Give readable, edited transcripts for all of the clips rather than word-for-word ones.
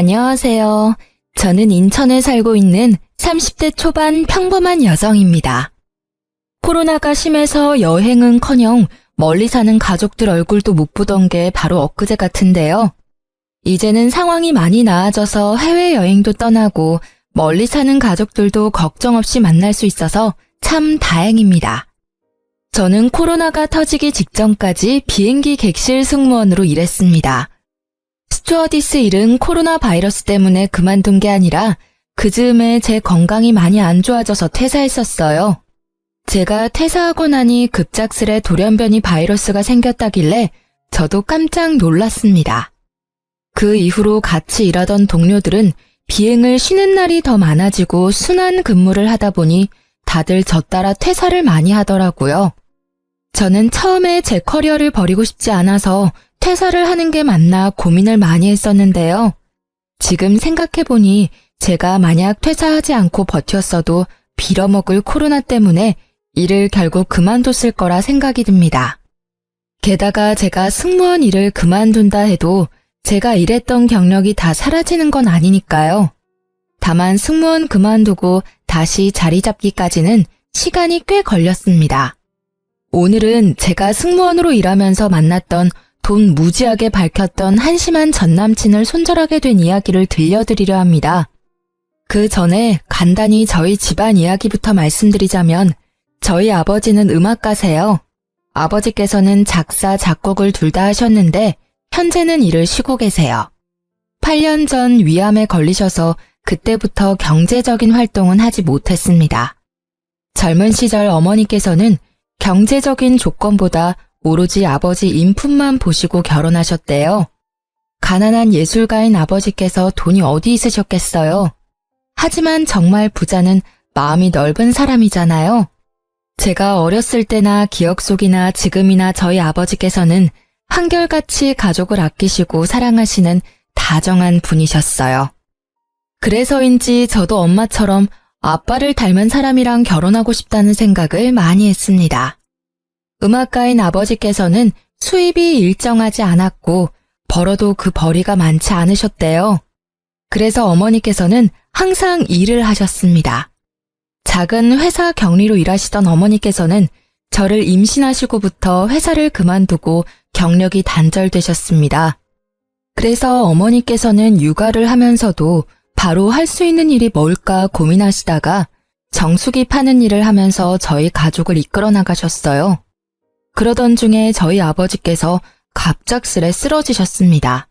안녕하세요. 저는 인천에 살고 있는 30대 초반 평범한 여성입니다. 코로나가 심해서 여행은커녕 멀리 사는 가족들 얼굴도 못 보던 게 바로 엊그제 같은데요. 이제는 상황이 많이 나아져서 해외여행도 떠나고 멀리 사는 가족들도 걱정 없이 만날 수 있어서 참 다행입니다. 저는 코로나가 터지기 직전까지 비행기 객실 승무원으로 일했습니다. 스튜어디스 일은 코로나 바이러스 때문에 그만둔 게 아니라 그 즈음에 제 건강이 많이 안 좋아져서 퇴사했었어요. 제가 퇴사하고 나니 급작스레 돌연변이 바이러스가 생겼다길래 저도 깜짝 놀랐습니다. 그 이후로 같이 일하던 동료들은 비행을 쉬는 날이 더 많아지고 순환 근무를 하다 보니 다들 저 따라 퇴사를 많이 하더라고요. 저는 처음에 제 커리어를 버리고 싶지 않아서 퇴사를 하는 게 맞나 고민을 많이 했었는데요. 지금 생각해보니 제가 만약 퇴사하지 않고 버텼어도 빌어먹을 코로나 때문에 일을 결국 그만뒀을 거라 생각이 듭니다. 게다가 제가 승무원 일을 그만둔다 해도 제가 일했던 경력이 다 사라지는 건 아니니까요. 다만 승무원 그만두고 다시 자리 잡기까지는 시간이 꽤 걸렸습니다. 오늘은 제가 승무원으로 일하면서 만났던 돈 무지하게 밝혔던 한심한 전남친을 손절하게 된 이야기를 들려드리려 합니다. 그 전에 간단히 저희 집안 이야기부터 말씀드리자면 저희 아버지는 음악가세요. 아버지께서는 작사, 작곡을 둘 다 하셨는데 현재는 일을 쉬고 계세요. 8년 전 위암에 걸리셔서 그때부터 경제적인 활동은 하지 못했습니다. 젊은 시절 어머니께서는 경제적인 조건보다 오로지 아버지 인품만 보시고 결혼하셨대요. 가난한 예술가인 아버지께서 돈이 어디 있으셨겠어요. 하지만 정말 부자는 마음이 넓은 사람이잖아요. 제가 어렸을 때나 기억 속이나 지금이나 저희 아버지께서는 한결같이 가족을 아끼시고 사랑하시는 다정한 분이셨어요. 그래서인지 저도 엄마처럼 아빠를 닮은 사람이랑 결혼하고 싶다는 생각을 많이 했습니다. 음악가인 아버지께서는 수입이 일정하지 않았고 벌어도 그 벌이가 많지 않으셨대요. 그래서 어머니께서는 항상 일을 하셨습니다. 작은 회사 격리로 일하시던 어머니께서는 저를 임신하시고부터 회사를 그만두고 경력이 단절되셨습니다. 그래서 어머니께서는 육아를 하면서도 바로 할 수 있는 일이 뭘까 고민하시다가 정수기 파는 일을 하면서 저희 가족을 이끌어 나가셨어요. 그러던 중에 저희 아버지께서 갑작스레 쓰러지셨습니다.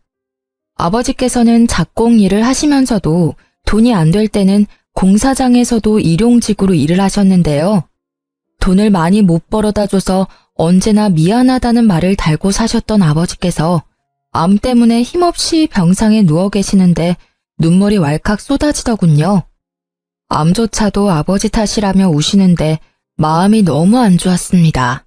아버지께서는 작곡 일을 하시면서도 돈이 안 될 때는 공사장에서도 일용직으로 일을 하셨는데요. 돈을 많이 못 벌어다 줘서 언제나 미안하다는 말을 달고 사셨던 아버지께서 암 때문에 힘없이 병상에 누워 계시는데 눈물이 왈칵 쏟아지더군요. 암조차도 아버지 탓이라며 우시는데 마음이 너무 안 좋았습니다.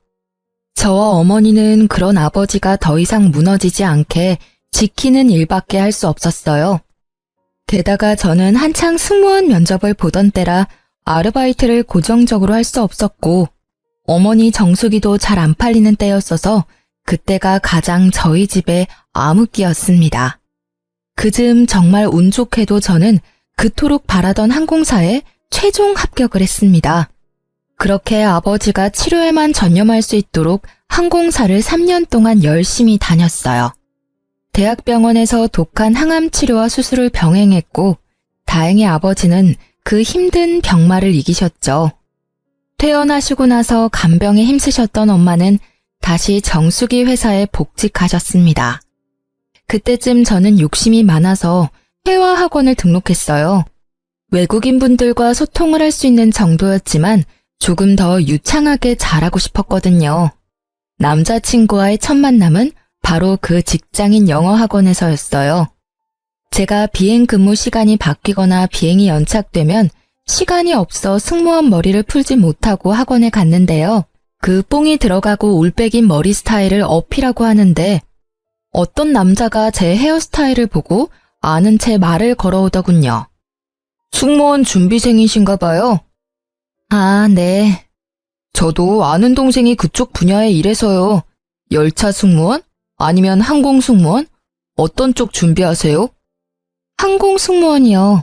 저와 어머니는 그런 아버지가 더 이상 무너지지 않게 지키는 일밖에 할 수 없었어요. 게다가 저는 한창 승무원 면접을 보던 때라 아르바이트를 고정적으로 할 수 없었고 어머니 정수기도 잘 안 팔리는 때였어서 그때가 가장 저희 집의 암흑기였습니다. 그즈음 정말 운 좋게도 저는 그토록 바라던 항공사에 최종 합격을 했습니다. 그렇게 아버지가 치료에만 전념할 수 있도록 항공사를 3년 동안 열심히 다녔어요. 대학병원에서 독한 항암 치료와 수술을 병행했고 다행히 아버지는 그 힘든 병마를 이기셨죠. 퇴원하시고 나서 간병에 힘쓰셨던 엄마는 다시 정수기 회사에 복직하셨습니다. 그때쯤 저는 욕심이 많아서 회화학원을 등록했어요. 외국인분들과 소통을 할 수 있는 정도였지만 조금 더 유창하게 잘하고 싶었거든요. 남자친구와의 첫 만남은 바로 그 직장인 영어학원에서였어요. 제가 비행 근무 시간이 바뀌거나 비행이 연착되면 시간이 없어 승무원 머리를 풀지 못하고 학원에 갔는데요. 그 뽕이 들어가고 올백인 머리 스타일을 어필하고 하는데 어떤 남자가 제 헤어스타일을 보고 아는 채 말을 걸어오더군요. 승무원 준비생이신가 봐요. 아, 네. 저도 아는 동생이 그쪽 분야에 일해서요. 열차 승무원? 아니면 항공 승무원? 어떤 쪽 준비하세요? 항공 승무원이요.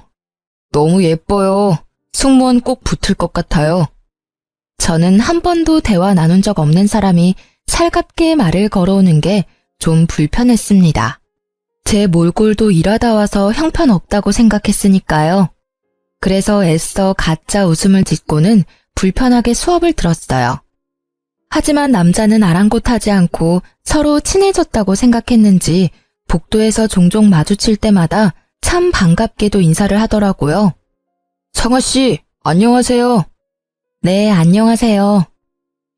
너무 예뻐요. 승무원 꼭 붙을 것 같아요. 저는 한 번도 대화 나눈 적 없는 사람이 살갑게 말을 걸어오는 게 좀 불편했습니다. 제 몰골도 일하다 와서 형편없다고 생각했으니까요. 그래서 애써 가짜 웃음을 짓고는 불편하게 수업을 들었어요. 하지만 남자는 아랑곳하지 않고 서로 친해졌다고 생각했는지 복도에서 종종 마주칠 때마다 참 반갑게도 인사를 하더라고요. 성아씨, 안녕하세요. 네, 안녕하세요.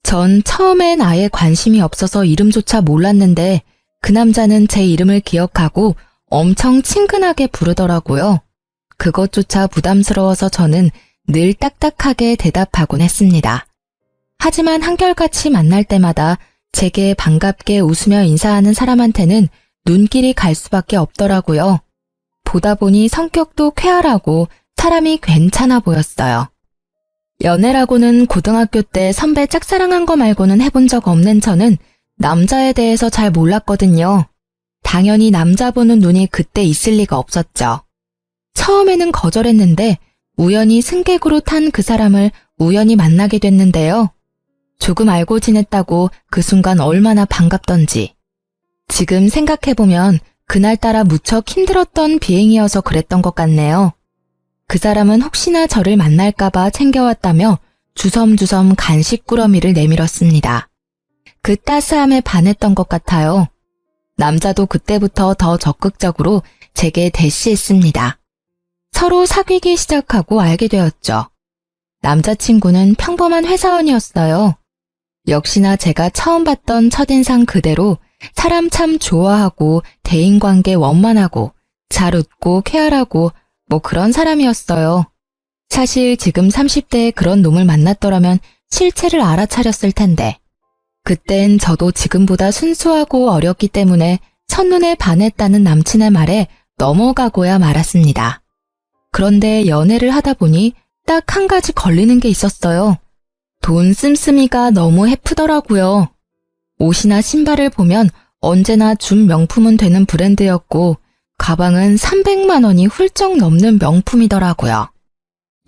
전 처음엔 아예 관심이 없어서 이름조차 몰랐는데 그 남자는 제 이름을 기억하고 엄청 친근하게 부르더라고요. 그것조차 부담스러워서 저는 늘 딱딱하게 대답하곤 했습니다. 하지만 한결같이 만날 때마다 제게 반갑게 웃으며 인사하는 사람한테는 눈길이 갈 수밖에 없더라고요. 보다 보니 성격도 쾌활하고 사람이 괜찮아 보였어요. 연애라고는 고등학교 때 선배 짝사랑한 거 말고는 해본 적 없는 저는 남자에 대해서 잘 몰랐거든요. 당연히 남자 보는 눈이 그때 있을 리가 없었죠. 처음에는 거절했는데 우연히 승객으로 탄 그 사람을 우연히 만나게 됐는데요. 조금 알고 지냈다고 그 순간 얼마나 반갑던지. 지금 생각해보면 그날따라 무척 힘들었던 비행이어서 그랬던 것 같네요. 그 사람은 혹시나 저를 만날까봐 챙겨왔다며 주섬주섬 간식 꾸러미를 내밀었습니다. 그 따스함에 반했던 것 같아요. 남자도 그때부터 더 적극적으로 제게 대시했습니다. 서로 사귀기 시작하고 알게 되었죠. 남자친구는 평범한 회사원이었어요. 역시나 제가 처음 봤던 첫인상 그대로 사람 참 좋아하고 대인관계 원만하고 잘 웃고 쾌활하고 뭐 그런 사람이었어요. 사실 지금 30대에 그런 놈을 만났더라면 실체를 알아차렸을 텐데. 그땐 저도 지금보다 순수하고 어렸기 때문에 첫눈에 반했다는 남친의 말에 넘어가고야 말았습니다. 그런데 연애를 하다 보니 딱 한 가지 걸리는 게 있었어요. 돈 씀씀이가 너무 해프더라고요. 옷이나 신발을 보면 언제나 준 명품은 되는 브랜드였고 가방은 300만 원이 훌쩍 넘는 명품이더라고요.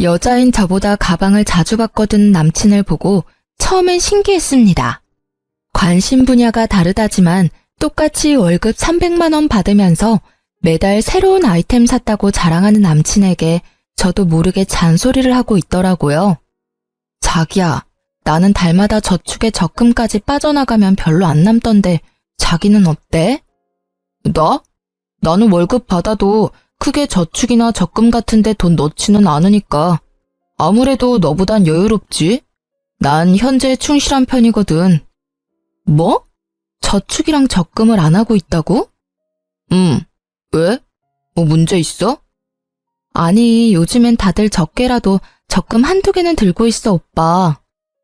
여자인 저보다 가방을 자주 받거든 남친을 보고 처음엔 신기했습니다. 관심 분야가 다르다지만 똑같이 월급 300만 원 받으면서 매달 새로운 아이템 샀다고 자랑하는 남친에게 저도 모르게 잔소리를 하고 있더라고요. 자기야, 나는 달마다 저축에 적금까지 빠져나가면 별로 안 남던데 자기는 어때? 나? 나는 월급 받아도 크게 저축이나 적금 같은데 돈 넣지는 않으니까. 아무래도 너보단 여유롭지? 난 현재 충실한 편이거든. 뭐? 저축이랑 적금을 안 하고 있다고? 왜? 뭐 문제 있어? 아니, 요즘엔 다들 적게라도 적금 한두 개는 들고 있어, 오빠.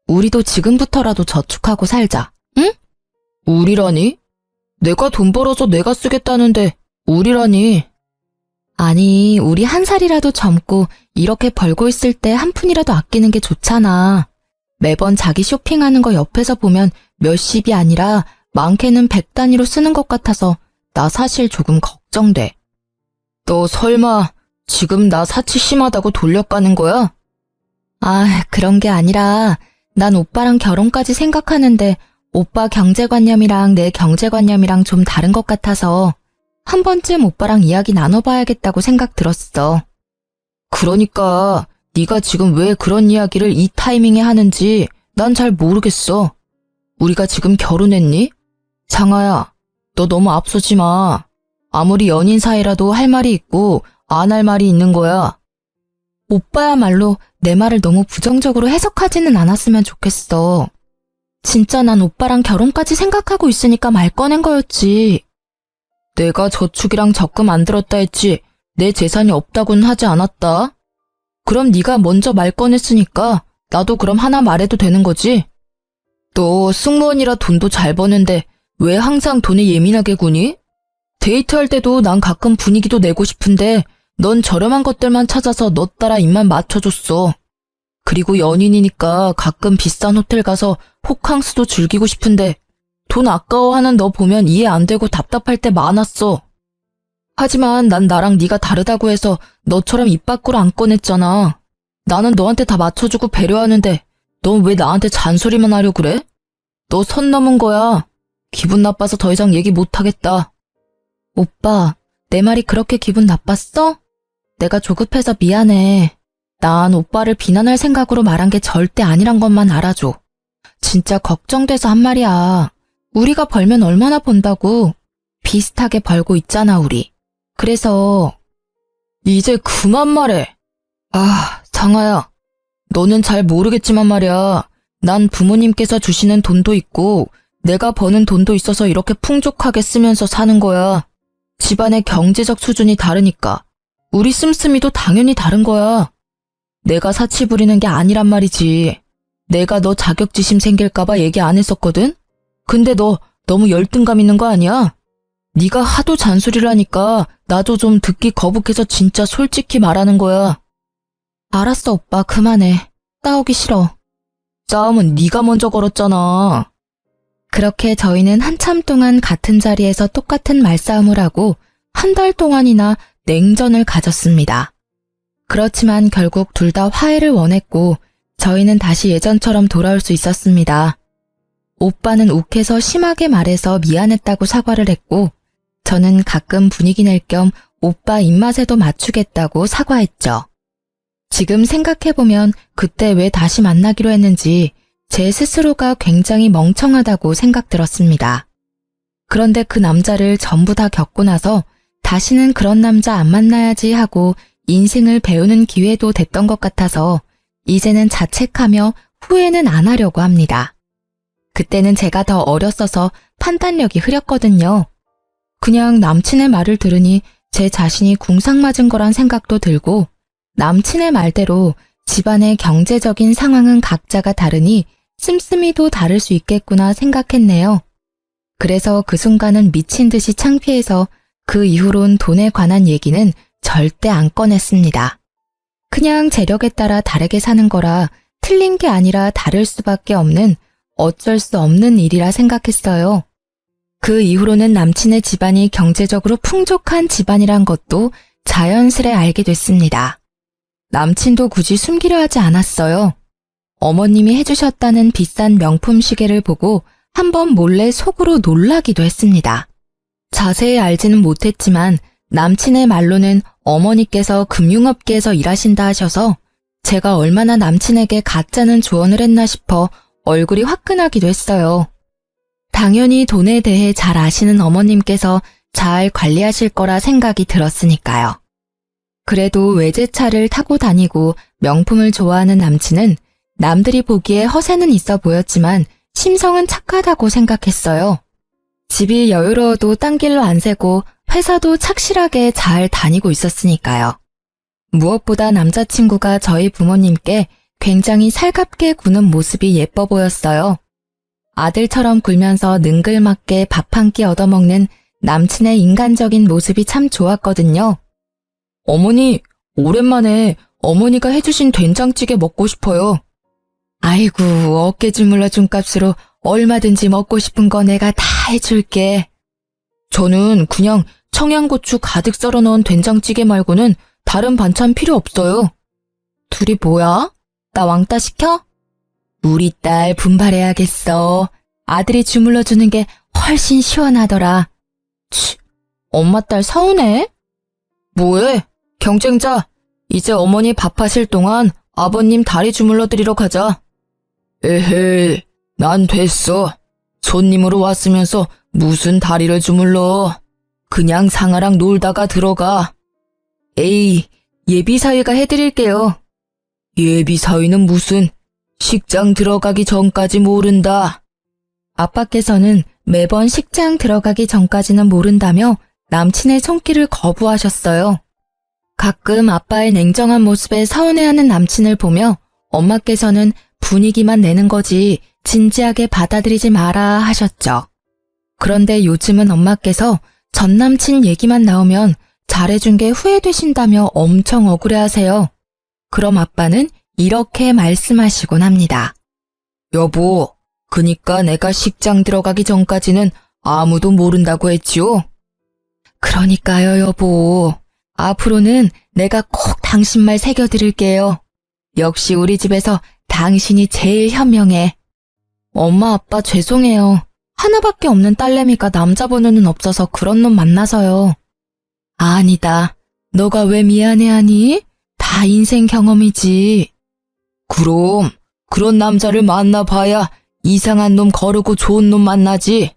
우리도 지금부터라도 저축하고 살자, 응? 우리라니? 내가 돈 벌어서 내가 쓰겠다는데 우리라니. 아니, 우리 한 살이라도 젊고 이렇게 벌고 있을 때 한 푼이라도 아끼는 게 좋잖아. 매번 자기 쇼핑하는 거 옆에서 보면 몇십이 아니라 많게는 100 단위로 쓰는 것 같아서 나 사실 조금 걱정돼. 너 설마 지금 나 사치 심하다고 돌려가는 거야? 아, 그런 게 아니라 난 오빠랑 결혼까지 생각하는데 오빠 경제관념이랑 내 경제관념이랑 좀 다른 것 같아서 한 번쯤 오빠랑 이야기 나눠봐야겠다고 생각 들었어. 그러니까 네가 지금 왜 그런 이야기를 이 타이밍에 하는지 난 잘 모르겠어. 우리가 지금 결혼했니? 장아야, 너 너무 앞서지 마. 아무리 연인 사이라도 할 말이 있고 안 할 말이 있는 거야. 오빠야말로 내 말을 너무 부정적으로 해석하지는 않았으면 좋겠어. 진짜 난 오빠랑 결혼까지 생각하고 있으니까 말 꺼낸 거였지. 내가 저축이랑 적금 안 들었다 했지 내 재산이 없다고는 하지 않았다. 그럼 네가 먼저 말 꺼냈으니까 나도 그럼 하나 말해도 되는 거지? 너 승무원이라 돈도 잘 버는데 왜 항상 돈에 예민하게 구니? 데이트할 때도 난 가끔 분위기도 내고 싶은데 넌 저렴한 것들만 찾아서 너 따라 입만 맞춰줬어. 그리고 연인이니까 가끔 비싼 호텔 가서 호캉스도 즐기고 싶은데 돈 아까워하는 너 보면 이해 안 되고 답답할 때 많았어. 하지만 난 나랑 네가 다르다고 해서 너처럼 입 밖으로 안 꺼냈잖아. 나는 너한테 다 맞춰주고 배려하는데 넌 왜 나한테 잔소리만 하려 그래? 너 선 넘은 거야. 기분 나빠서 더 이상 얘기 못 하겠다. 오빠, 내 말이 그렇게 기분 나빴어? 내가 조급해서 미안해. 난 오빠를 비난할 생각으로 말한 게 절대 아니란 것만 알아줘. 진짜 걱정돼서 한 말이야. 우리가 벌면 얼마나 번다고. 비슷하게 벌고 있잖아, 우리. 그래서 이제 그만 말해. 아, 장아야. 너는 잘 모르겠지만 말이야. 난 부모님께서 주시는 돈도 있고 내가 버는 돈도 있어서 이렇게 풍족하게 쓰면서 사는 거야. 집안의 경제적 수준이 다르니까 우리 씀씀이도 당연히 다른 거야. 내가 사치 부리는 게 아니란 말이지. 내가 너 자격지심 생길까봐 얘기 안 했었거든? 근데 너 너무 열등감 있는 거 아니야? 네가 하도 잔소리를 하니까 나도 좀 듣기 거북해서 진짜 솔직히 말하는 거야. 알았어, 오빠. 그만해. 싸우기 싫어. 싸움은 네가 먼저 걸었잖아. 그렇게 저희는 한참 동안 같은 자리에서 똑같은 말싸움을 하고 한 달 동안이나 냉전을 가졌습니다. 그렇지만 결국 둘 다 화해를 원했고 저희는 다시 예전처럼 돌아올 수 있었습니다. 오빠는 욱해서 심하게 말해서 미안했다고 사과를 했고 저는 가끔 분위기 낼 겸 오빠 입맛에도 맞추겠다고 사과했죠. 지금 생각해보면 그때 왜 다시 만나기로 했는지 제 스스로가 굉장히 멍청하다고 생각들었습니다. 그런데 그 남자를 전부 다 겪고 나서 다시는 그런 남자 안 만나야지 하고 인생을 배우는 기회도 됐던 것 같아서 이제는 자책하며 후회는 안 하려고 합니다. 그때는 제가 더 어렸어서 판단력이 흐렸거든요. 그냥 남친의 말을 들으니 제 자신이 궁상맞은 거란 생각도 들고 남친의 말대로 집안의 경제적인 상황은 각자가 다르니 씀씀이도 다를 수 있겠구나 생각했네요. 그래서 그 순간은 미친 듯이 창피해서 그 이후론 돈에 관한 얘기는 절대 안 꺼냈습니다. 그냥 재력에 따라 다르게 사는 거라 틀린 게 아니라 다를 수밖에 없는 어쩔 수 없는 일이라 생각했어요. 그 이후로는 남친의 집안이 경제적으로 풍족한 집안이란 것도 자연스레 알게 됐습니다. 남친도 굳이 숨기려 하지 않았어요. 어머님이 해주셨다는 비싼 명품 시계를 보고 한번 몰래 속으로 놀라기도 했습니다. 자세히 알지는 못했지만 남친의 말로는 어머니께서 금융업계에서 일하신다 하셔서 제가 얼마나 남친에게 가짜는 조언을 했나 싶어 얼굴이 화끈하기도 했어요. 당연히 돈에 대해 잘 아시는 어머님께서 잘 관리하실 거라 생각이 들었으니까요. 그래도 외제차를 타고 다니고 명품을 좋아하는 남친은 남들이 보기에 허세는 있어 보였지만 심성은 착하다고 생각했어요. 집이 여유로워도 딴 길로 안 새고 회사도 착실하게 잘 다니고 있었으니까요. 무엇보다 남자친구가 저희 부모님께 굉장히 살갑게 구는 모습이 예뻐 보였어요. 아들처럼 굴면서 능글맞게 밥 한 끼 얻어먹는 남친의 인간적인 모습이 참 좋았거든요. 어머니, 오랜만에 어머니가 해주신 된장찌개 먹고 싶어요. 아이고, 어깨 주물러 준 값으로 얼마든지 먹고 싶은 거 내가 다 해줄게. 저는 그냥 청양고추 가득 썰어 넣은 된장찌개 말고는 다른 반찬 필요 없어요. 둘이 뭐야? 나 왕따 시켜? 우리 딸 분발해야겠어. 아들이 주물러 주는 게 훨씬 시원하더라. 치, 엄마 딸 서운해? 뭐해? 경쟁자. 이제 어머니 밥하실 동안 아버님 다리 주물러 드리러 가자. 에헤, 난 됐어. 손님으로 왔으면서 무슨 다리를 주물러. 그냥 상아랑 놀다가 들어가. 에이, 예비사위가 해드릴게요. 예비사위는 무슨, 식장 들어가기 전까지 모른다. 아빠께서는 매번 식장 들어가기 전까지는 모른다며 남친의 손길을 거부하셨어요. 가끔 아빠의 냉정한 모습에 서운해하는 남친을 보며 엄마께서는 분위기만 내는 거지 진지하게 받아들이지 마라 하셨죠. 그런데 요즘은 엄마께서 전 남친 얘기만 나오면 잘해준 게 후회되신다며 엄청 억울해하세요. 그럼 아빠는 이렇게 말씀하시곤 합니다. 여보, 그니까 내가 식장 들어가기 전까지는 아무도 모른다고 했지요? 그러니까요, 여보. 앞으로는 내가 꼭 당신 말 새겨드릴게요. 역시 우리 집에서 당신이 제일 현명해. 엄마, 아빠 죄송해요. 하나밖에 없는 딸내미가 남자 번호는 없어서 그런 놈 만나서요. 아니다. 너가 왜 미안해하니? 다 인생 경험이지. 그럼 그런 남자를 만나봐야 이상한 놈 거르고 좋은 놈 만나지.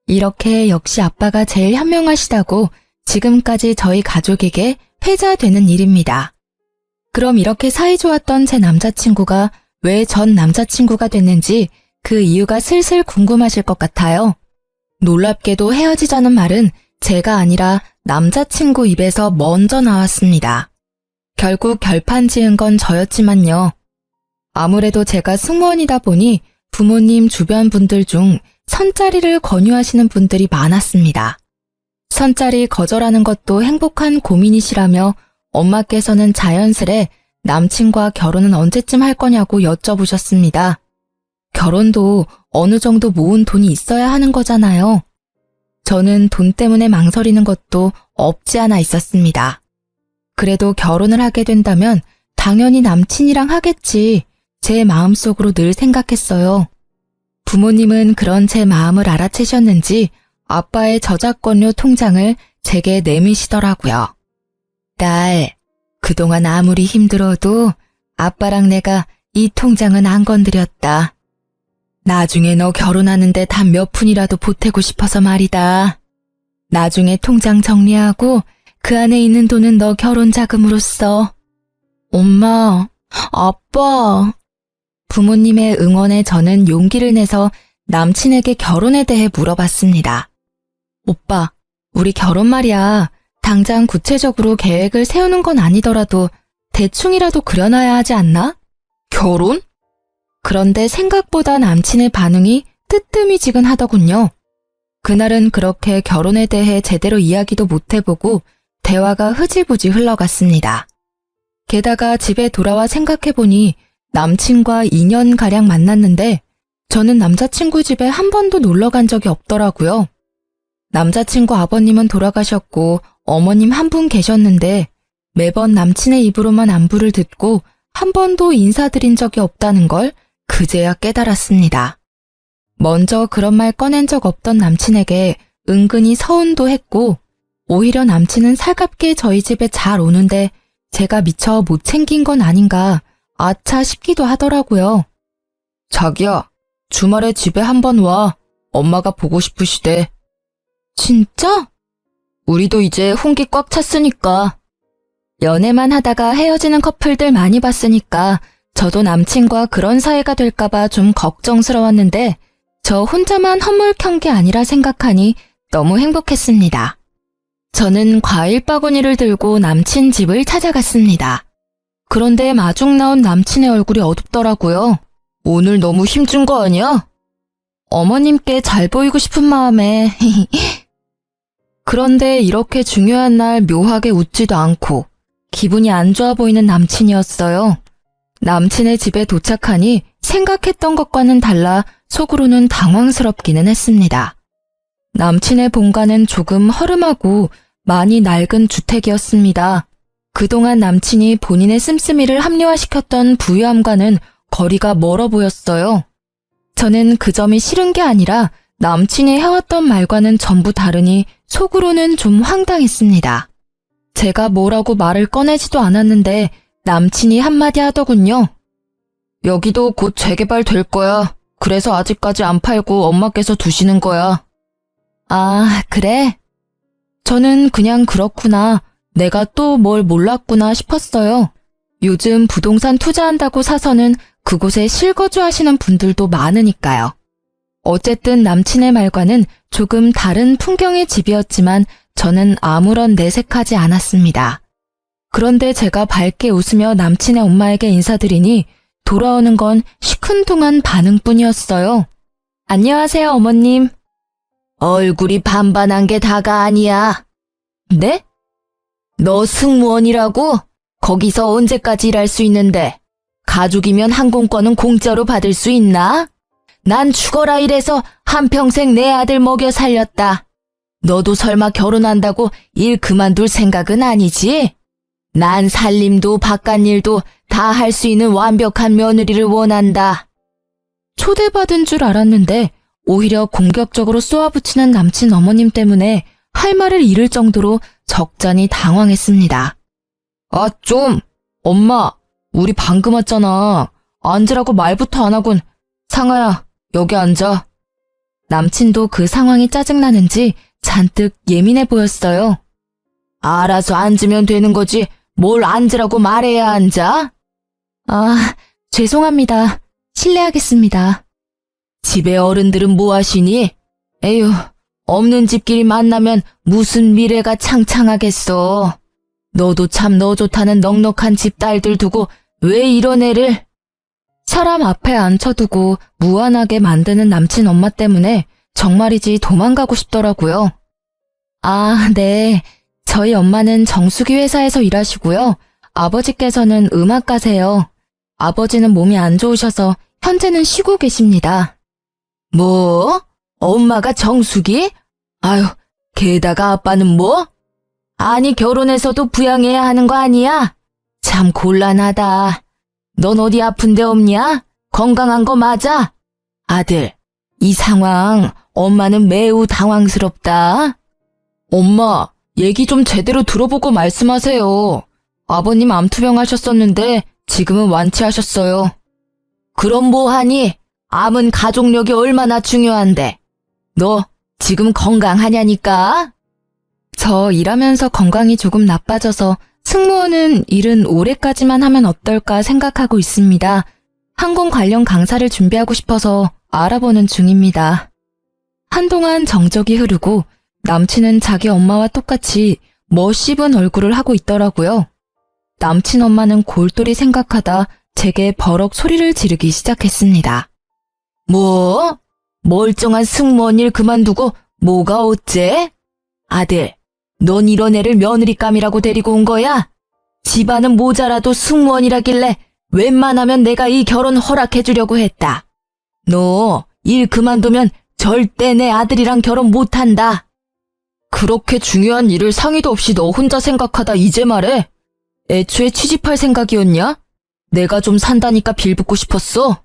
이렇게 역시 아빠가 제일 현명하시다고 지금까지 저희 가족에게 회자되는 일입니다. 그럼 이렇게 사이좋았던 제 남자친구가 왜 전 남자친구가 됐는지 그 이유가 슬슬 궁금하실 것 같아요. 놀랍게도 헤어지자는 말은 제가 아니라 남자친구 입에서 먼저 나왔습니다. 결국 결판 지은 건 저였지만요. 아무래도 제가 승무원이다 보니 부모님 주변 분들 중 선짜리를 권유하시는 분들이 많았습니다. 선짜리 거절하는 것도 행복한 고민이시라며 엄마께서는 자연스레 남친과 결혼은 언제쯤 할 거냐고 여쭤보셨습니다. 결혼도 어느 정도 모은 돈이 있어야 하는 거잖아요. 저는 돈 때문에 망설이는 것도 없지 않아 있었습니다. 그래도 결혼을 하게 된다면 당연히 남친이랑 하겠지. 제 마음속으로 늘 생각했어요. 부모님은 그런 제 마음을 알아채셨는지 아빠의 저작권료 통장을 제게 내미시더라고요. 딸, 그동안 아무리 힘들어도 아빠랑 내가 이 통장은 안 건드렸다. 나중에 너 결혼하는데 단 몇 푼이라도 보태고 싶어서 말이다. 나중에 통장 정리하고 그 안에 있는 돈은 너 결혼 자금으로 써. 엄마, 아빠. 부모님의 응원에 저는 용기를 내서 남친에게 결혼에 대해 물어봤습니다. 오빠, 우리 결혼 말이야. 당장 구체적으로 계획을 세우는 건 아니더라도 대충이라도 그려놔야 하지 않나? 결혼? 그런데 생각보다 남친의 반응이 뜨뜨미지근하더군요. 그날은 그렇게 결혼에 대해 제대로 이야기도 못 해보고 대화가 흐지부지 흘러갔습니다. 게다가 집에 돌아와 생각해보니 남친과 2년가량 만났는데 저는 남자친구 집에 한 번도 놀러 간 적이 없더라고요. 남자친구 아버님은 돌아가셨고 어머님 한 분 계셨는데 매번 남친의 입으로만 안부를 듣고 한 번도 인사드린 적이 없다는 걸 그제야 깨달았습니다. 먼저 그런 말 꺼낸 적 없던 남친에게 은근히 서운도 했고 오히려 남친은 살갑게 저희 집에 잘 오는데 제가 미처 못 챙긴 건 아닌가 아차 싶기도 하더라고요. 자기야, 주말에 집에 한번 와. 엄마가 보고 싶으시대. 진짜? 우리도 이제 혼기 꽉 찼으니까. 연애만 하다가 헤어지는 커플들 많이 봤으니까 저도 남친과 그런 사이가 될까봐 좀 걱정스러웠는데 저 혼자만 허물켠 게 아니라 생각하니 너무 행복했습니다. 저는 과일 바구니를 들고 남친 집을 찾아갔습니다. 그런데 마중 나온 남친의 얼굴이 어둡더라고요. 오늘 너무 힘준 거 아니야? 어머님께 잘 보이고 싶은 마음에 그런데 이렇게 중요한 날 묘하게 웃지도 않고 기분이 안 좋아 보이는 남친이었어요. 남친의 집에 도착하니 생각했던 것과는 달라 속으로는 당황스럽기는 했습니다. 남친의 본가는 조금 허름하고 많이 낡은 주택이었습니다. 그동안 남친이 본인의 씀씀이를 합리화시켰던 부유함과는 거리가 멀어 보였어요. 저는 그 점이 싫은 게 아니라 남친이 해왔던 말과는 전부 다르니 속으로는 좀 황당했습니다. 제가 뭐라고 말을 꺼내지도 않았는데 남친이 한마디 하더군요. 여기도 곧 재개발 될 거야. 그래서 아직까지 안 팔고 엄마께서 두시는 거야. 아, 그래? 저는 그냥 그렇구나. 내가 또 뭘 몰랐구나 싶었어요. 요즘 부동산 투자한다고 사서는 그곳에 실거주 하시는 분들도 많으니까요. 어쨌든 남친의 말과는 조금 다른 풍경의 집이었지만 저는 아무런 내색하지 않았습니다. 그런데 제가 밝게 웃으며 남친의 엄마에게 인사드리니 돌아오는 건 시큰둥한 반응뿐이었어요. 안녕하세요, 어머님. 얼굴이 반반한 게 다가 아니야. 네? 너 승무원이라고? 거기서 언제까지 일할 수 있는데? 가족이면 항공권은 공짜로 받을 수 있나? 난 죽어라 이래서 한평생 내 아들 먹여 살렸다. 너도 설마 결혼한다고 일 그만둘 생각은 아니지? 난 살림도 바깥일도 다 할 수 있는 완벽한 며느리를 원한다. 초대받은 줄 알았는데 오히려 공격적으로 쏘아붙이는 남친 어머님 때문에 할 말을 잃을 정도로 적잖이 당황했습니다. 아, 좀! 엄마, 우리 방금 왔잖아. 앉으라고 말부터 안 하군. 상아야, 여기 앉아. 남친도 그 상황이 짜증나는지 잔뜩 예민해 보였어요. 알아서 앉으면 되는 거지. 뭘 앉으라고 말해야 앉아? 아, 죄송합니다. 실례하겠습니다. 집에 어른들은 뭐 하시니? 에휴, 없는 집끼리 만나면 무슨 미래가 창창하겠어. 너도 참 너 좋다는 넉넉한 집 딸들 두고 왜 이런 애를? 사람 앞에 앉혀두고 무안하게 만드는 남친 엄마 때문에 정말이지 도망가고 싶더라고요. 아, 네. 저희 엄마는 정수기 회사에서 일하시고요. 아버지께서는 음악가세요. 아버지는 몸이 안 좋으셔서 현재는 쉬고 계십니다. 뭐? 엄마가 정수기? 아유, 게다가 아빠는 뭐? 아니, 결혼해서도 부양해야 하는 거 아니야? 참 곤란하다. 넌 어디 아픈 데 없냐? 건강한 거 맞아? 아들, 이 상황 엄마는 매우 당황스럽다. 엄마, 얘기 좀 제대로 들어보고 말씀하세요. 아버님 암투병 하셨었는데 지금은 완치하셨어요. 그럼 뭐하니? 암은 가족력이 얼마나 중요한데. 너 지금 건강하냐니까? 저 일하면서 건강이 조금 나빠져서 승무원은 일은 올해까지만 하면 어떨까 생각하고 있습니다. 항공 관련 강사를 준비하고 싶어서 알아보는 중입니다. 한동안 정적이 흐르고 남친은 자기 엄마와 똑같이 멋씹은 얼굴을 하고 있더라고요. 남친 엄마는 골똘히 생각하다 제게 버럭 소리를 지르기 시작했습니다. 뭐? 멀쩡한 승무원 일 그만두고 뭐가 어째? 아들, 넌 이런 애를 며느리감이라고 데리고 온 거야? 집안은 모자라도 승무원이라길래 웬만하면 내가 이 결혼 허락해주려고 했다. 너 일 그만두면 절대 내 아들이랑 결혼 못한다. 그렇게 중요한 일을 상의도 없이 너 혼자 생각하다 이제 말해? 애초에 취직할 생각이었냐? 내가 좀 산다니까 빌붙고 싶었어?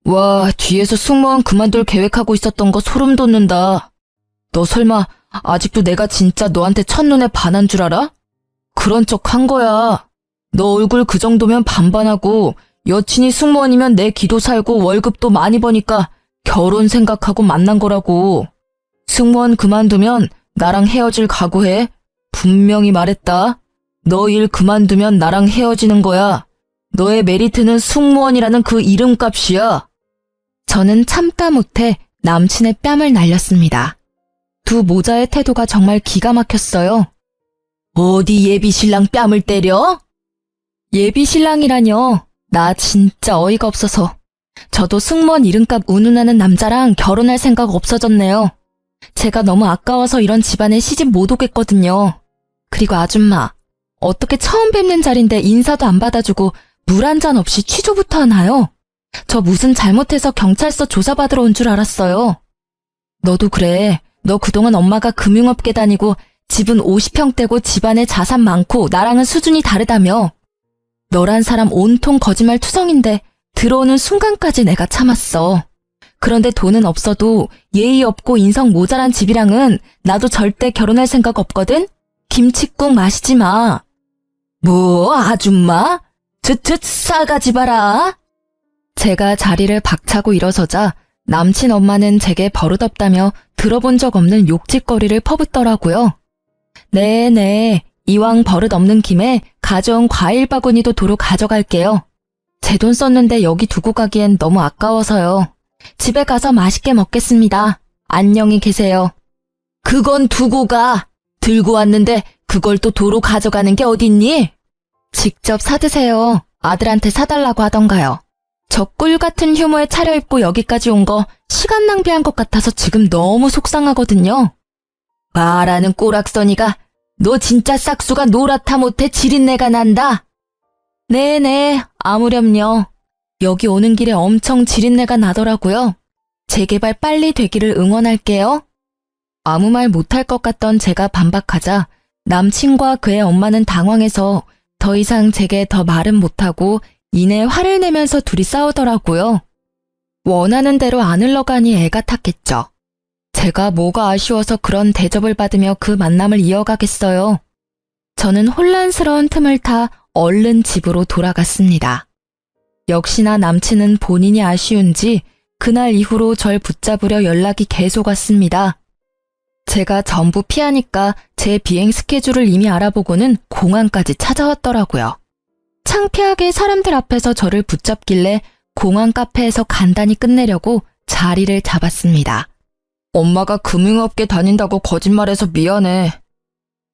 와, 뒤에서 승무원 그만둘 계획하고 있었던 거 소름 돋는다. 너 설마 아직도 내가 진짜 너한테 첫눈에 반한 줄 알아? 그런 척 한 거야. 너 얼굴 그 정도면 반반하고 여친이 승무원이면 내 기도 살고 월급도 많이 버니까 결혼 생각하고 만난 거라고. 승무원 그만두면 나랑 헤어질 각오해. 분명히 말했다. 너 일 그만두면 나랑 헤어지는 거야. 너의 메리트는 승무원이라는 그 이름값이야. 저는 참다 못해 남친의 뺨을 날렸습니다. 두 모자의 태도가 정말 기가 막혔어요. 어디 예비 신랑 뺨을 때려? 예비 신랑이라뇨. 나 진짜 어이가 없어서. 저도 승무원 이름값 운운하는 남자랑 결혼할 생각 없어졌네요. 제가 너무 아까워서 이런 집안에 시집 못 오겠거든요. 그리고 아줌마, 어떻게 처음 뵙는 자리인데 인사도 안 받아주고 물 한 잔 없이 취조부터 하나요? 저 무슨 잘못해서 경찰서 조사받으러 온 줄 알았어요. 너도 그래. 너 그동안 엄마가 금융업계 다니고 집은 50평대고 집안에 자산 많고 나랑은 수준이 다르다며. 너란 사람 온통 거짓말 투성인데 들어오는 순간까지 내가 참았어. 그런데 돈은 없어도 예의 없고 인성 모자란 집이랑은 나도 절대 결혼할 생각 없거든? 김칫국 마시지 마. 뭐, 아줌마? 트트 싸가지 봐라. 제가 자리를 박차고 일어서자 남친 엄마는 제게 버릇없다며 들어본 적 없는 욕짓거리를 퍼붓더라고요. 네네, 이왕 버릇 없는 김에 가져온 과일 바구니도 도로 가져갈게요. 제 돈 썼는데 여기 두고 가기엔 너무 아까워서요. 집에 가서 맛있게 먹겠습니다. 안녕히 계세요. 그건 두고 가. 들고 왔는데 그걸 또 도로 가져가는 게 어딨니? 직접 사드세요. 아들한테 사달라고 하던가요. 저 꿀 같은 휴무에 차려입고 여기까지 온 거 시간 낭비한 것 같아서 지금 너무 속상하거든요. 말하는 꼬락서니가 너 진짜 싹수가 노랗다 못해 지린내가 난다. 네네, 아무렴요. 여기 오는 길에 엄청 지린내가 나더라고요. 재개발 빨리 되기를 응원할게요. 아무 말 못할 것 같던 제가 반박하자 남친과 그의 엄마는 당황해서 더 이상 제게 더 말은 못하고 이내 화를 내면서 둘이 싸우더라고요. 원하는 대로 안 흘러가니 애가 탔겠죠. 제가 뭐가 아쉬워서 그런 대접을 받으며 그 만남을 이어가겠어요. 저는 혼란스러운 틈을 타 얼른 집으로 돌아갔습니다. 역시나 남친은 본인이 아쉬운지 그날 이후로 절 붙잡으려 연락이 계속 왔습니다. 제가 전부 피하니까 제 비행 스케줄을 이미 알아보고는 공항까지 찾아왔더라고요. 창피하게 사람들 앞에서 저를 붙잡길래 공항 카페에서 간단히 끝내려고 자리를 잡았습니다. 엄마가 금융업계 다닌다고 거짓말해서 미안해.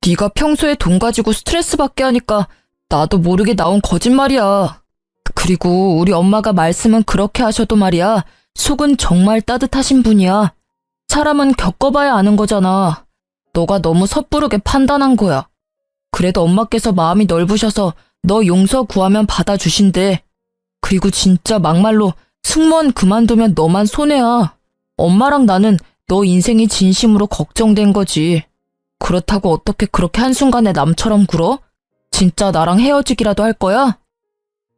네가 평소에 돈 가지고 스트레스 받게 하니까 나도 모르게 나온 거짓말이야. 그리고 우리 엄마가 말씀은 그렇게 하셔도 말이야. 속은 정말 따뜻하신 분이야. 사람은 겪어봐야 아는 거잖아. 너가 너무 섣부르게 판단한 거야. 그래도 엄마께서 마음이 넓으셔서 너 용서 구하면 받아주신대. 그리고 진짜 막말로 승무원 그만두면 너만 손해야. 엄마랑 나는 너 인생이 진심으로 걱정된 거지. 그렇다고 어떻게 그렇게 한순간에 남처럼 굴어? 진짜 나랑 헤어지기라도 할 거야?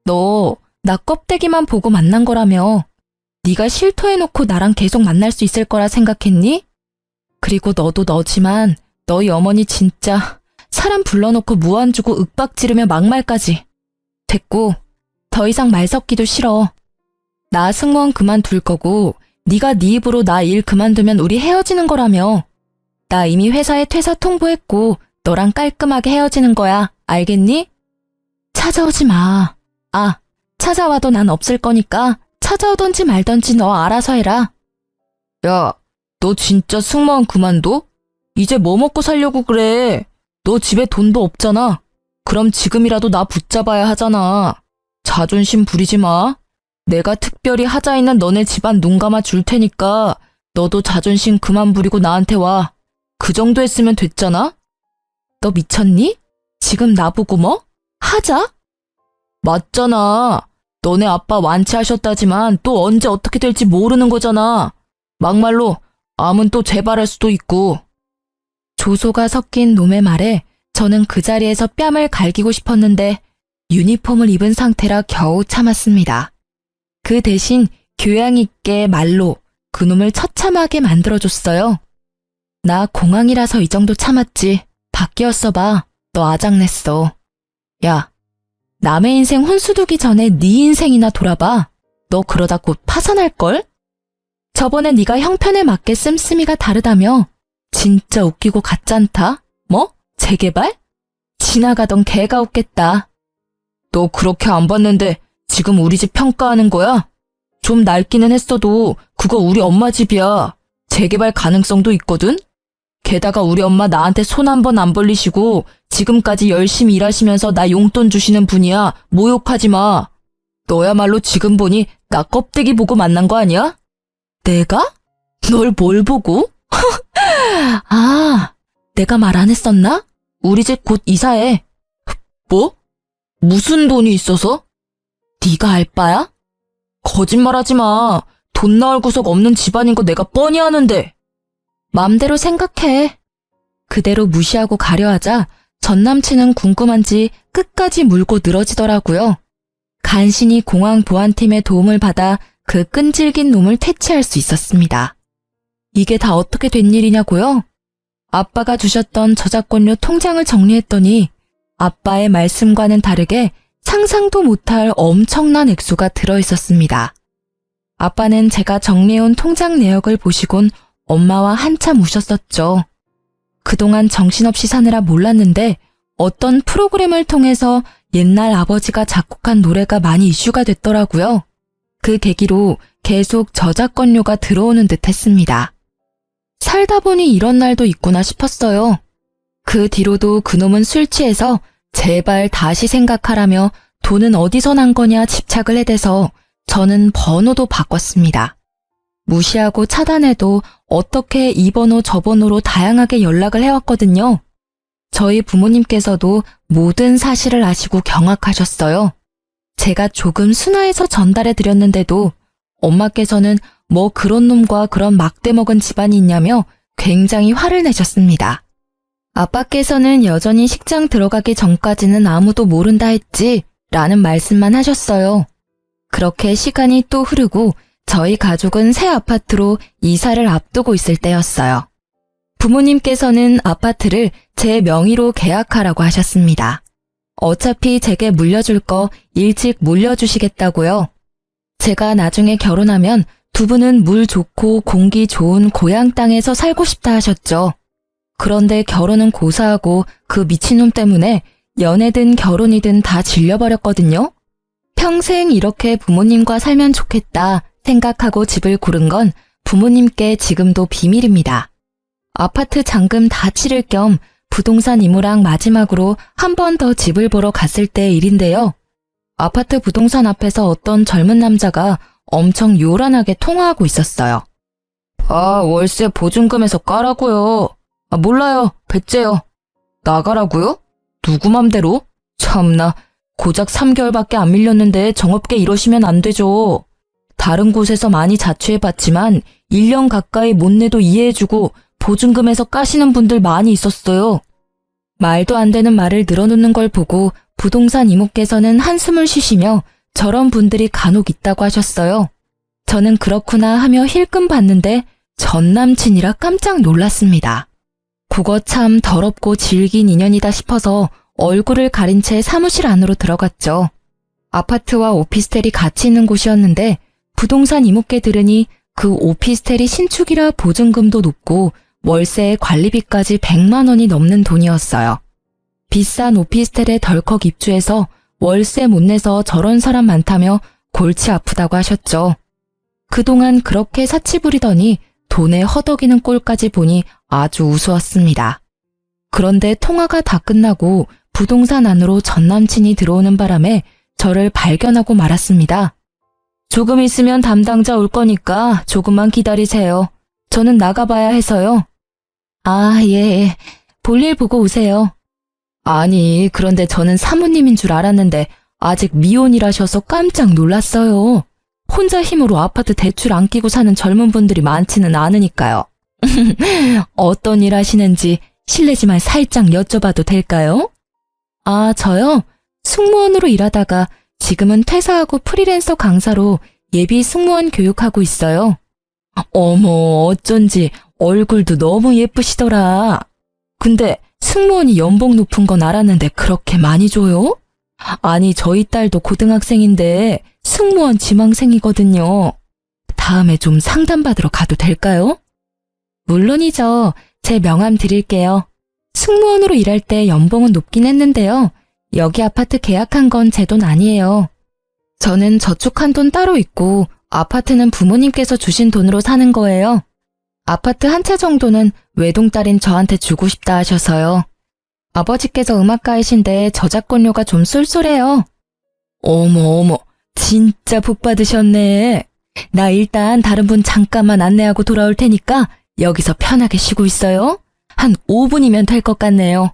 너 나 껍데기만 보고 만난 거라며. 네가 실토해놓고 나랑 계속 만날 수 있을 거라 생각했니? 그리고 너도 너지만 너희 어머니 진짜 사람 불러놓고 무안 주고 윽박 지르며 막말까지. 됐고 더 이상 말 섞기도 싫어. 나 승무원 그만둘 거고 네가 네 입으로 나 일 그만두면 우리 헤어지는 거라며. 나 이미 회사에 퇴사 통보했고 너랑 깔끔하게 헤어지는 거야. 알겠니? 찾아오지 마. 아, 찾아와도 난 없을 거니까 찾아오던지 말던지 너 알아서 해라. 야, 너 진짜 승무원 그만둬? 이제 뭐 먹고 살려고 그래? 너 집에 돈도 없잖아. 그럼 지금이라도 나 붙잡아야 하잖아. 자존심 부리지 마. 내가 특별히 하자 있는 너네 집안 눈 감아 줄 테니까 너도 자존심 그만 부리고 나한테 와. 그 정도 했으면 됐잖아? 너 미쳤니? 지금 나보고 뭐? 하자? 맞잖아. 너네 아빠 완치하셨다지만 또 언제 어떻게 될지 모르는 거잖아. 막말로 암은 또 재발할 수도 있고. 조소가 섞인 놈의 말에 저는 그 자리에서 뺨을 갈기고 싶었는데 유니폼을 입은 상태라 겨우 참았습니다. 그 대신 교양 있게 말로 그놈을 처참하게 만들어줬어요. 나 공항이라서 이 정도 참았지. 바뀌었어 봐. 너 아작냈어. 야, 남의 인생 혼수 두기 전에 네 인생이나 돌아봐. 너 그러다 곧 파산할걸? 저번에 네가 형편에 맞게 씀씀이가 다르다며. 진짜 웃기고 가짠다. 뭐? 재개발? 지나가던 개가 웃겠다. 너 그렇게 안 봤는데 지금 우리 집 평가하는 거야? 좀 낡기는 했어도 그거 우리 엄마 집이야. 재개발 가능성도 있거든? 게다가 우리 엄마 나한테 손 한 번 안 벌리시고 지금까지 열심히 일하시면서 나 용돈 주시는 분이야. 모욕하지 마. 너야말로 지금 보니 나 껍데기 보고 만난 거 아니야? 내가? 널 뭘 보고? 아, 내가 말 안 했었나? 우리 집 곧 이사해. 뭐? 무슨 돈이 있어서? 네가 알 바야? 거짓말하지 마. 돈 나올 구석 없는 집안인 거 내가 뻔히 아는데. 맘대로 생각해. 그대로 무시하고 가려하자 전 남친은 궁금한지 끝까지 물고 늘어지더라고요. 간신히 공항 보안팀의 도움을 받아 그 끈질긴 놈을 퇴치할 수 있었습니다. 이게 다 어떻게 된 일이냐고요? 아빠가 주셨던 저작권료 통장을 정리했더니 아빠의 말씀과는 다르게 상상도 못할 엄청난 액수가 들어있었습니다. 아빠는 제가 정리해온 통장 내역을 보시곤 엄마와 한참 우셨었죠. 그동안 정신없이 사느라 몰랐는데 어떤 프로그램을 통해서 옛날 아버지가 작곡한 노래가 많이 이슈가 됐더라고요. 그 계기로 계속 저작권료가 들어오는 듯 했습니다. 살다 보니 이런 날도 있구나 싶었어요. 그 뒤로도 그놈은 술 취해서 제발 다시 생각하라며 돈은 어디서 난 거냐 집착을 해대서 저는 번호도 바꿨습니다. 무시하고 차단해도 어떻게 이 번호 저 번호로 다양하게 연락을 해왔거든요. 저희 부모님께서도 모든 사실을 아시고 경악하셨어요. 제가 조금 순화해서 전달해 드렸는데도 엄마께서는 뭐 그런 놈과 그런 막대 먹은 집안이 있냐며 굉장히 화를 내셨습니다. 아빠께서는 여전히 식장 들어가기 전까지는 아무도 모른다 했지 라는 말씀만 하셨어요. 그렇게 시간이 또 흐르고 저희 가족은 새 아파트로 이사를 앞두고 있을 때였어요. 부모님께서는 아파트를 제 명의로 계약하라고 하셨습니다. 어차피 제게 물려줄 거 일찍 물려주시겠다고요. 제가 나중에 결혼하면 두 분은 물 좋고 공기 좋은 고향 땅에서 살고 싶다 하셨죠. 그런데 결혼은 고사하고 그 미친놈 때문에 연애든 결혼이든 다 질려버렸거든요. 평생 이렇게 부모님과 살면 좋겠다 생각하고 집을 고른 건 부모님께 지금도 비밀입니다. 아파트 잔금 다 치를 겸 부동산 이모랑 마지막으로 한 번 더 집을 보러 갔을 때 일인데요. 아파트 부동산 앞에서 어떤 젊은 남자가 엄청 요란하게 통화하고 있었어요. 월세 보증금에서 까라고요. 몰라요. 배째요. 나가라고요? 누구 맘대로? 참나, 고작 3개월밖에 안 밀렸는데 정없게 이러시면 안 되죠. 다른 곳에서 많이 자취해봤지만 1년 가까이 못 내도 이해해주고 보증금에서 까시는 분들 많이 있었어요. 말도 안 되는 말을 늘어놓는 걸 보고 부동산 이모께서는 한숨을 쉬시며 저런 분들이 간혹 있다고 하셨어요. 저는 그렇구나 하며 힐끔 봤는데 전 남친이라 깜짝 놀랐습니다. 그거 참 더럽고 질긴 인연이다 싶어서 얼굴을 가린 채 사무실 안으로 들어갔죠. 아파트와 오피스텔이 같이 있는 곳이었는데 부동산 이모께 들으니 그 오피스텔이 신축이라 보증금도 높고 월세에 관리비까지 100만 원이 넘는 돈이었어요. 비싼 오피스텔에 덜컥 입주해서 월세 못 내서 저런 사람 많다며 골치 아프다고 하셨죠. 그동안 그렇게 사치 부리더니 돈에 허덕이는 꼴까지 보니 아주 우스웠습니다. 그런데 통화가 다 끝나고 부동산 안으로 전 남친이 들어오는 바람에 저를 발견하고 말았습니다. 조금 있으면 담당자 올 거니까 조금만 기다리세요. 저는 나가봐야 해서요. 예. 볼일 보고 오세요. 아니, 그런데 저는 사모님인 줄 알았는데 아직 미혼이라셔서 깜짝 놀랐어요. 혼자 힘으로 아파트 대출 안 끼고 사는 젊은 분들이 많지는 않으니까요. 어떤 일 하시는지 실례지만 살짝 여쭤봐도 될까요? 저요? 승무원으로 일하다가 지금은 퇴사하고 프리랜서 강사로 예비 승무원 교육하고 있어요. 어머, 어쩐지 얼굴도 너무 예쁘시더라. 근데 승무원이 연봉 높은 건 알았는데 그렇게 많이 줘요? 아니, 저희 딸도 고등학생인데 승무원 지망생이거든요. 다음에 좀 상담받으러 가도 될까요? 물론이죠. 제 명함 드릴게요. 승무원으로 일할 때 연봉은 높긴 했는데요. 여기 아파트 계약한 건 제 돈 아니에요. 저는 저축한 돈 따로 있고 아파트는 부모님께서 주신 돈으로 사는 거예요. 아파트 한 채 정도는 외동딸인 저한테 주고 싶다 하셔서요. 아버지께서 음악가이신데 저작권료가 좀 쏠쏠해요. 어머, 진짜 복 받으셨네. 나 일단 다른 분 잠깐만 안내하고 돌아올 테니까 여기서 편하게 쉬고 있어요. 한 5분이면 될 것 같네요.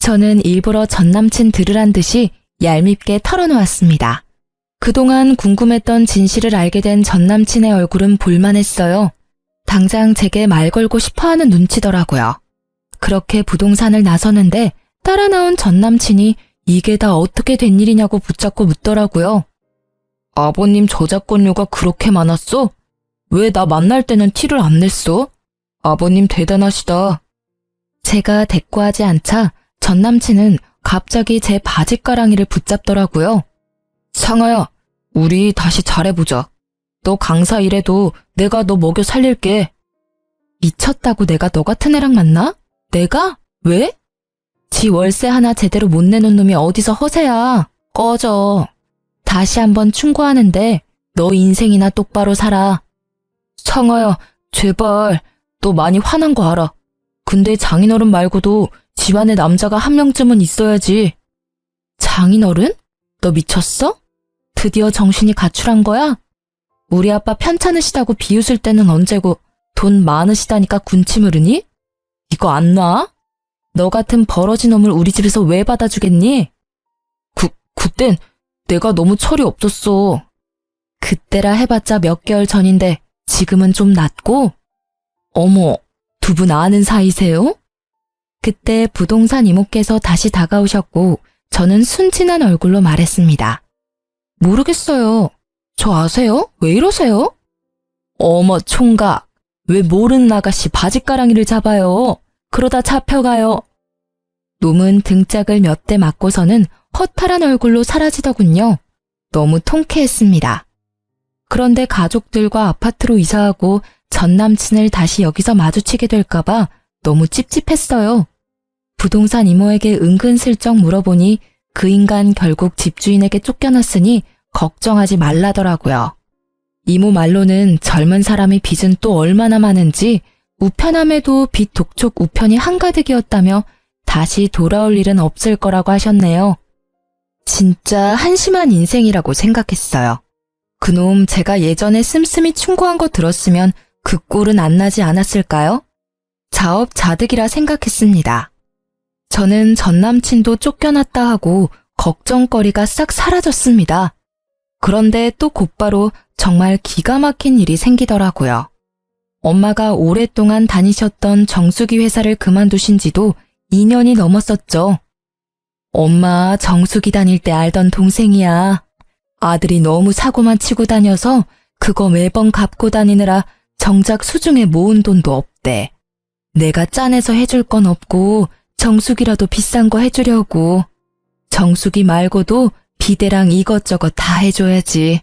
저는 일부러 전 남친 들으란 듯이 얄밉게 털어놓았습니다. 그동안 궁금했던 진실을 알게 된 전 남친의 얼굴은 볼만했어요. 당장 제게 말 걸고 싶어하는 눈치더라고요. 그렇게 부동산을 나서는데 따라 나온 전 남친이 이게 다 어떻게 된 일이냐고 붙잡고 묻더라고요. 아버님 저작권료가 그렇게 많았어? 왜 나 만날 때는 티를 안 냈어? 아버님 대단하시다. 제가 대꾸하지 않자 전 남친은 갑자기 제 바지가랑이를 붙잡더라고요. 상아야, 우리 다시 잘해보자. 너 강사 일해도 내가 너 먹여 살릴게. 미쳤다고 내가 너 같은 애랑 만나? 내가? 왜? 지 월세 하나 제대로 못 내놓은 놈이 어디서 허세야. 꺼져. 다시 한번 충고하는데 너 인생이나 똑바로 살아. 상아야, 제발. 너 많이 화난 거 알아. 근데 장인어른 말고도 집안에 남자가 한 명쯤은 있어야지. 장인어른? 너 미쳤어? 드디어 정신이 가출한 거야? 우리 아빠 편찮으시다고 비웃을 때는 언제고 돈 많으시다니까 군침 흐르니? 이거 안 놔? 너 같은 버러지 놈을 우리 집에서 왜 받아주겠니? 그땐 내가 너무 철이 없었어. 그때라 해봤자 몇 개월 전인데 지금은 좀 낫고? 어머, 두 분 아는 사이세요? 그때 부동산 이모께서 다시 다가오셨고 저는 순진한 얼굴로 말했습니다. 모르겠어요. 저 아세요? 왜 이러세요? 어머 총각, 왜 모르는 아가씨 바지가랑이를 잡아요? 그러다 잡혀가요. 놈은 등짝을 몇 대 맞고서는 허탈한 얼굴로 사라지더군요. 너무 통쾌했습니다. 그런데 가족들과 아파트로 이사하고 전 남친을 다시 여기서 마주치게 될까봐 너무 찝찝했어요. 부동산 이모에게 은근슬쩍 물어보니 그 인간 결국 집주인에게 쫓겨났으니 걱정하지 말라더라고요. 이모 말로는 젊은 사람이 빚은 또 얼마나 많은지 우편함에도 빚 독촉 우편이 한가득이었다며 다시 돌아올 일은 없을 거라고 하셨네요. 진짜 한심한 인생이라고 생각했어요. 그놈 제가 예전에 씀씀이 충고한 거 들었으면 그 꼴은 안 나지 않았을까요? 자업자득이라 생각했습니다. 저는 전 남친도 쫓겨났다 하고 걱정거리가 싹 사라졌습니다. 그런데 또 곧바로 정말 기가 막힌 일이 생기더라고요. 엄마가 오랫동안 다니셨던 정수기 회사를 그만두신 지도 2년이 넘었었죠. 엄마 정수기 다닐 때 알던 동생이야. 아들이 너무 사고만 치고 다녀서 그거 매번 갚고 다니느라 정작 수중에 모은 돈도 없대. 내가 짠해서 해줄 건 없고 정수기라도 비싼 거 해주려고. 정수기 말고도 비데랑 이것저것 다 해줘야지.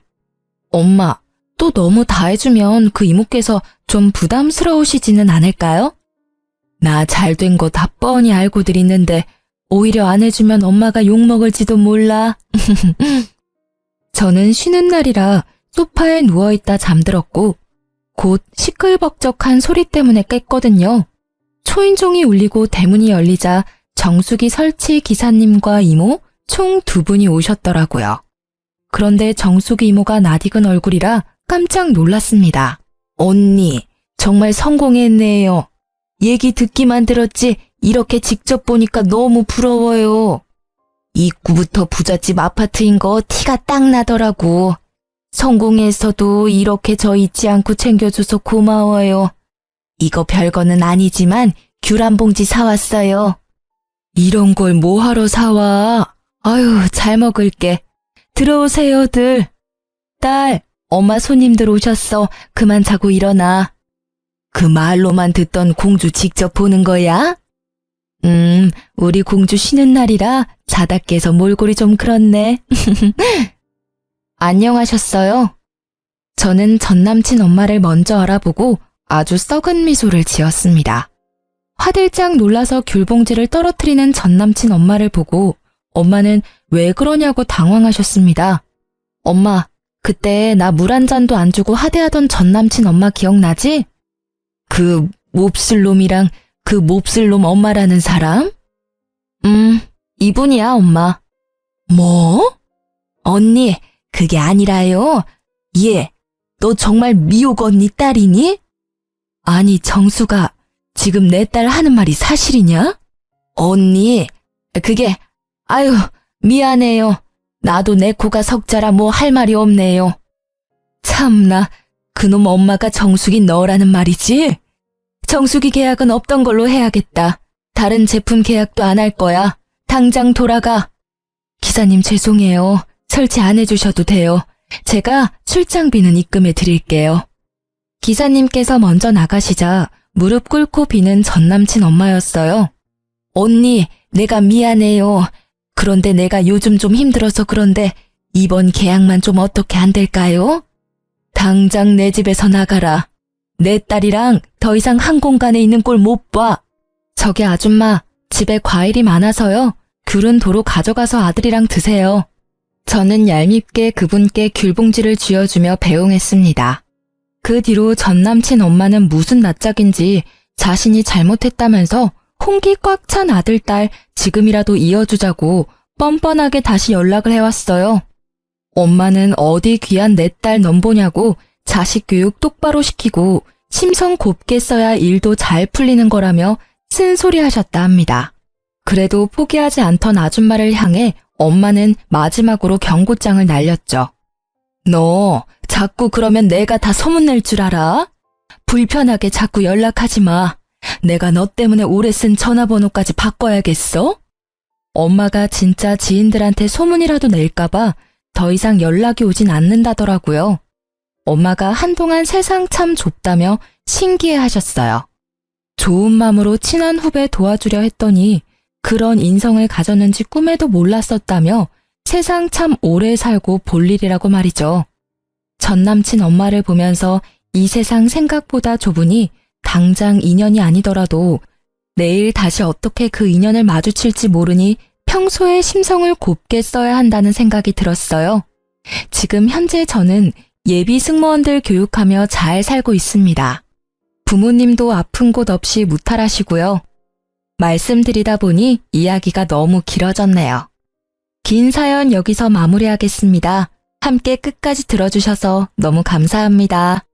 엄마, 또 너무 다 해주면 그 이모께서 좀 부담스러우시지는 않을까요? 나 잘된 거 다 뻔히 알고들 있는데 오히려 안 해주면 엄마가 욕먹을지도 몰라. 저는 쉬는 날이라 소파에 누워있다 잠들었고 곧 시끌벅적한 소리 때문에 깼거든요. 초인종이 울리고 대문이 열리자 정수기 설치 기사님과 이모 총 2분이 오셨더라고요. 그런데 정수기 이모가 낯익은 얼굴이라 깜짝 놀랐습니다. 언니, 정말 성공했네요. 얘기 듣기만 들었지 이렇게 직접 보니까 너무 부러워요. 입구부터 부잣집 아파트인 거 티가 딱 나더라고. 성공해서도 이렇게 저 잊지 않고 챙겨줘서 고마워요. 이거 별거는 아니지만 귤 한 봉지 사왔어요. 이런 걸 뭐하러 사와? 아유, 잘 먹을게. 들어오세요들. 딸, 엄마 손님들 오셨어. 그만 자고 일어나. 그 말로만 듣던 공주 직접 보는 거야? 우리 공주 쉬는 날이라 자다 깨서 몰골이 좀 그렇네. 안녕하셨어요? 저는 전남친 엄마를 먼저 알아보고 아주 썩은 미소를 지었습니다. 화들짝 놀라서 귤봉지를 떨어뜨리는 전남친 엄마를 보고 엄마는 왜 그러냐고 당황하셨습니다. 엄마, 그때 나 물 한 잔도 안 주고 하대하던 전남친 엄마 기억나지? 그 몹쓸 놈이랑 그 몹쓸 놈 엄마라는 사람? 이분이야, 엄마. 뭐? 언니, 그게 아니라요. 얘, 너 정말 미옥 언니 딸이니? 아니, 정수가 지금 내 딸 하는 말이 사실이냐? 언니, 그게, 아유, 미안해요. 나도 내 코가 석자라 뭐 할 말이 없네요. 참나, 그놈 엄마가 정수기 너라는 말이지? 정수기 계약은 없던 걸로 해야겠다. 다른 제품 계약도 안 할 거야. 당장 돌아가. 기사님 죄송해요. 설치 안 해주셔도 돼요. 제가 출장비는 입금해 드릴게요. 기사님께서 먼저 나가시자 무릎 꿇고 비는 전남친 엄마였어요. 언니, 내가 미안해요. 그런데 내가 요즘 좀 힘들어서 그런데 이번 계약만 좀 어떻게 안 될까요? 당장 내 집에서 나가라. 내 딸이랑 더 이상 한 공간에 있는 꼴 못 봐. 저기 아줌마, 집에 과일이 많아서요. 귤은 도로 가져가서 아들이랑 드세요. 저는 얄밉게 그분께 귤봉지를 쥐어주며 배웅했습니다. 그 뒤로 전 남친 엄마는 무슨 낯짝인지 자신이 잘못했다면서 홍기 꽉 찬 아들, 딸 지금이라도 이어주자고 뻔뻔하게 다시 연락을 해왔어요. 엄마는 어디 귀한 내 딸 넘보냐고 자식 교육 똑바로 시키고 심성 곱게 써야 일도 잘 풀리는 거라며 쓴소리 하셨다 합니다. 그래도 포기하지 않던 아줌마를 향해 엄마는 마지막으로 경고장을 날렸죠. 너 자꾸 그러면 내가 다 소문낼 줄 알아? 불편하게 자꾸 연락하지 마. 내가 너 때문에 오래 쓴 전화번호까지 바꿔야겠어? 엄마가 진짜 지인들한테 소문이라도 낼까봐 더 이상 연락이 오진 않는다더라고요. 엄마가 한동안 세상 참 좁다며 신기해 하셨어요. 좋은 마음으로 친한 후배 도와주려 했더니 그런 인성을 가졌는지 꿈에도 몰랐었다며 세상 참 오래 살고 볼 일이라고 말이죠. 전 남친 엄마를 보면서 이 세상 생각보다 좁으니 당장 인연이 아니더라도 내일 다시 어떻게 그 인연을 마주칠지 모르니 평소에 심성을 곱게 써야 한다는 생각이 들었어요. 지금 현재 저는 예비 승무원들 교육하며 잘 살고 있습니다. 부모님도 아픈 곳 없이 무탈하시고요. 말씀드리다 보니 이야기가 너무 길어졌네요. 긴 사연 여기서 마무리하겠습니다. 함께 끝까지 들어주셔서 너무 감사합니다.